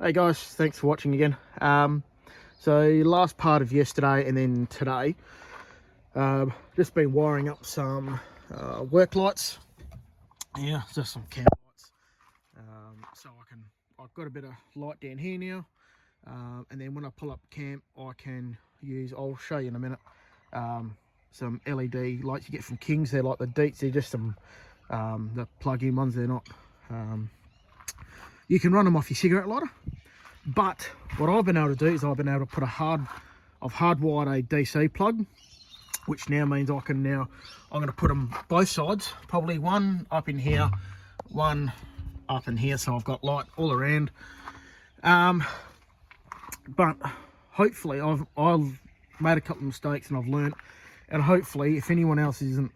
Hey guys, thanks for watching again. So last part of yesterday and then today, just been wiring up some work lights. Yeah, just some camp lights. I've got a bit of light down here now, and then when I pull up camp, I can use. I'll show you in a minute. Some LED lights you get from Kings. They're like the Deets. They're just some the plug-in ones. They're not. You can run them off your cigarette lighter. But what I've been able to do is I've been able to put I've hardwired a DC plug, which now means I'm going to put them both sides, probably one up in here, one up in here, so I've got light all around. But hopefully I've made a couple of mistakes and I've learnt, and hopefully if anyone else isn't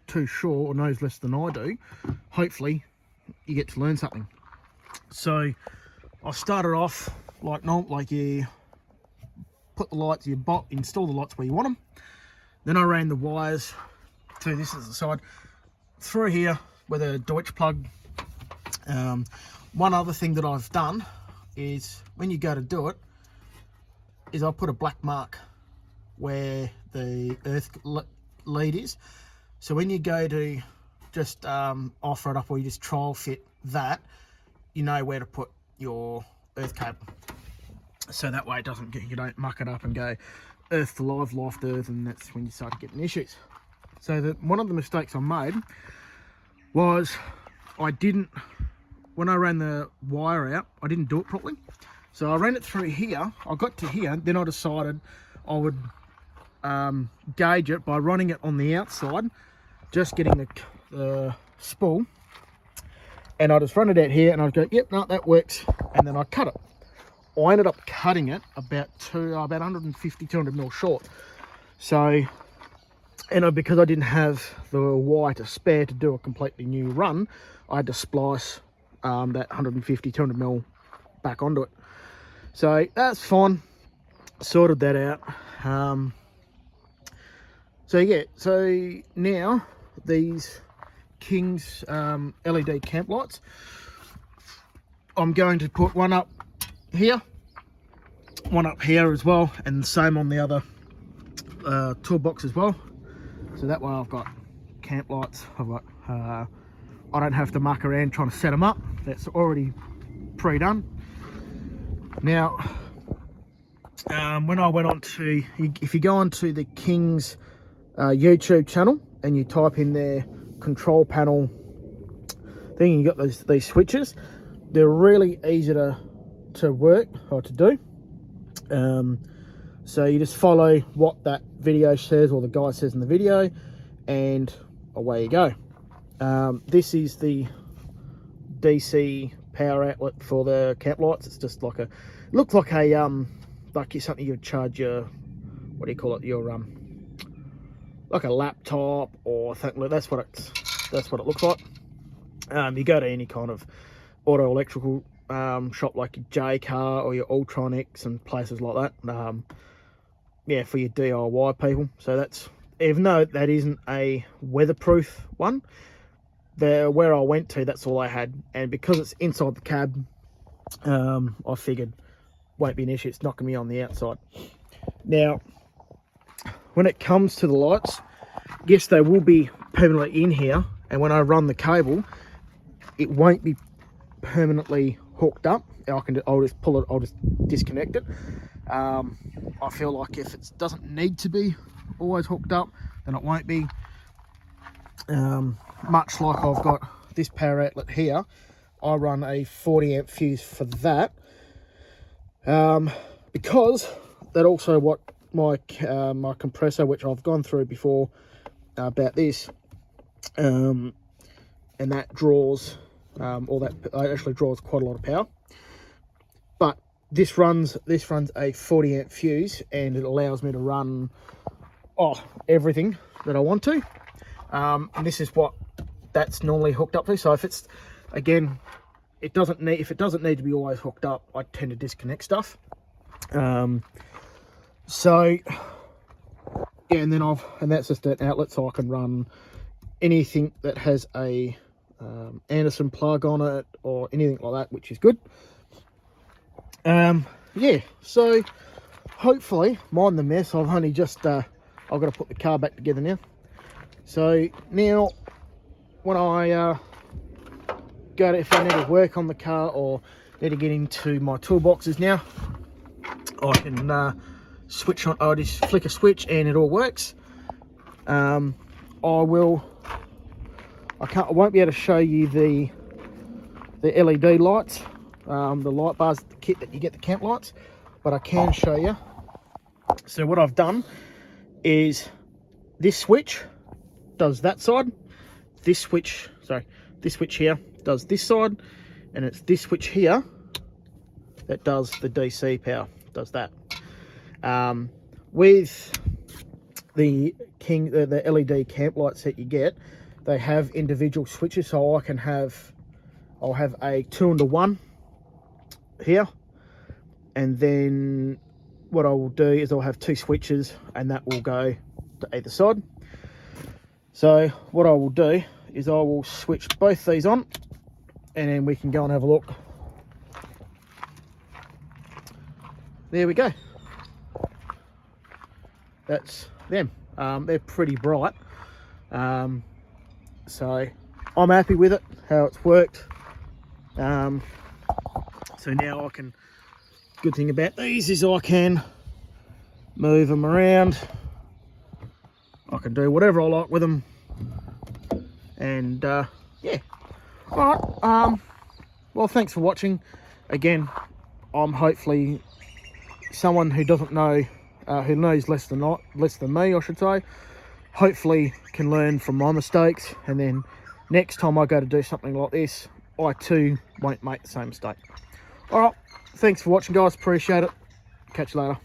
too sure or knows less than I do, hopefully you get to learn something. So I started off like you put the lights, you install the lights where you want them. Then I ran the wires to this as the side through here with a Deutsch plug. One other thing that I've done is when you go to do it, is I put a black mark where the earth lead is. So when you go to just offer it up or you just trial fit that, you know where to put your earth cable, so that way it doesn't you don't muck it up and go earth to live to earth, and that's when you start getting issues. So one of the mistakes I made was when I ran the wire out, I didn't do it properly. So I ran it through here, I got to here, then I decided I would gauge it by running it on the outside, just getting the spool, and I just run it out here and I'd go, yep, no, that works, and then I cut it. I ended up cutting it about 150, 200 mil short. So, because I didn't have the wire to spare to do a completely new run, I had to splice that 150, 200 mil back onto it. So that's fine, sorted that out. So yeah, so now these Kings LED camp lights, I'm going to put one up here, one up here as well, and the same on the other toolbox as well. So that way I've got camp lights. I've got I don't have to muck around trying to set them up. That's already pre-done. Now when I went on to, if you go onto the Kings YouTube channel and you type in their control panel thing, you got these switches. They're really easy to work or to do. So you just follow what that video says or the guy says in the video, and away you go. This is the DC power outlet for the camp lights. It's just like looks like something you would charge your, what do you call it, your like a laptop or something. That's what it looks like. You go to any kind of auto electrical shop like your J-Car or your Ultronics and places like that. Yeah, for your DIY people. So that's, even though that isn't a weatherproof one, where I went to, that's all I had. And because it's inside the cab, I figured won't be an issue. It's not going to be on the outside. Now, when it comes to the lights, yes, they will be permanently in here, and when I run the cable, it won't be permanently hooked up. I'll just pull it, I'll just disconnect it. I feel like if it doesn't need to be always hooked up, then it won't be. Much like I've got this power outlet here, I run a 40 amp fuse for that, because that also what my compressor, which I've gone through before about this, and that draws actually draws quite a lot of power. But this runs a 40 amp fuse, and it allows me to run everything that I want to. And this is what that's normally hooked up to. So if it's, again, if it doesn't need to be always hooked up, I tend to disconnect stuff. So yeah, and that's just an outlet, so I can run anything that has a Anderson plug on it or anything like that, which is good. Yeah, so hopefully, mind the mess, I've only just, I've got to put the car back together now. So now, when I go to, if I need to work on the car or need to get into my toolboxes now, I can switch on, I just flick a switch and it all works. I won't be able to show you the LED lights, the light bars, the kit that you get, the camp lights, but I can show you. So what I've done is this switch does that side, this switch here does this side, and it's this switch here that does the DC power, does that. With the LED camp lights that you get, they have individual switches, so I'll have a 2-in-1 here, and then what I will do is I'll have 2 switches, and that will go to either side. So what I will do is I will switch both these on, and then we can go and have a look. There we go. That's them. They're pretty bright. So I'm happy with it, how it's worked. So now I can, good thing about these is I can move them around. I can do whatever I like with them. And yeah. All right. Well, thanks for watching. Again, I'm hopefully someone who doesn't know, who knows less than me, I should say, hopefully can learn from my mistakes, and then next time I go to do something like this, I too won't make the same mistake. All right, thanks for watching, guys. Appreciate it. Catch you later.